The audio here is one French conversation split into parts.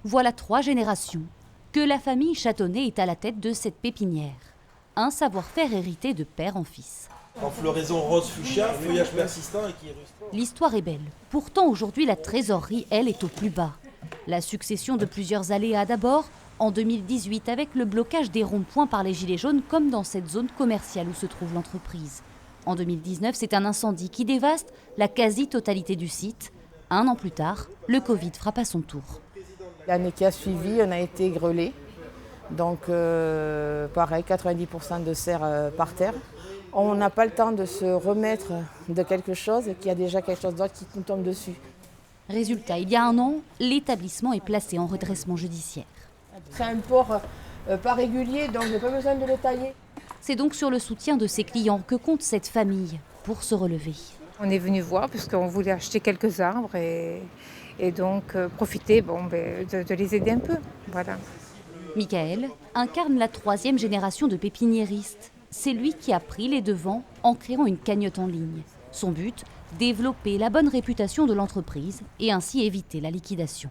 Voilà 3 générations que la famille Châtonnet est à la tête de cette pépinière. Un savoir-faire hérité de père en fils. En floraison rose fuchsia, feuillage persistant et qui est rustre. L'histoire est belle. Pourtant, aujourd'hui, la trésorerie, elle, est au plus bas. La succession de plusieurs aléas d'abord, en 2018, avec le blocage des ronds-points par les gilets jaunes, comme dans cette zone commerciale où se trouve l'entreprise. En 2019, c'est un incendie qui dévaste la quasi-totalité du site. 1 an plus tard, le Covid frappe à son tour. L'année qui a suivi, on a été grêlés. Donc, pareil, 90% de serre par terre. On n'a pas le temps de se remettre de quelque chose et qu'il y a déjà quelque chose d'autre qui nous tombe dessus. Résultat, il y a 1 an, l'établissement est placé en redressement judiciaire. C'est un port pas régulier, donc il n'y a pas besoin de le tailler. C'est donc sur le soutien de ses clients que compte cette famille pour se relever. On est venu voir puisqu'on voulait acheter quelques arbres et donc profiter de les aider un peu. Voilà. Michael incarne la 3e génération de pépiniéristes. C'est lui qui a pris les devants en créant une cagnotte en ligne. Son but, développer la bonne réputation de l'entreprise et ainsi éviter la liquidation.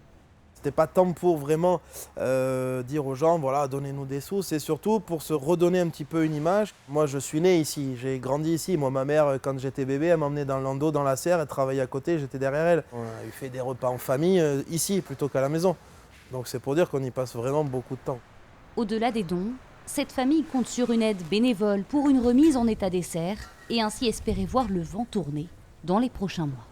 C'était pas tant pour vraiment dire aux gens, voilà, donnez-nous des sous, c'est surtout pour se redonner un petit peu une image. Moi, je suis né ici, j'ai grandi ici. Moi, ma mère, quand j'étais bébé, elle m'emmenait dans le landau, dans la serre, elle travaillait à côté, j'étais derrière elle. On a eu fait des repas en famille ici, plutôt qu'à la maison. Donc c'est pour dire qu'on y passe vraiment beaucoup de temps. Au-delà des dons, cette famille compte sur une aide bénévole pour une remise en état des serres et ainsi espérer voir le vent tourner dans les prochains mois.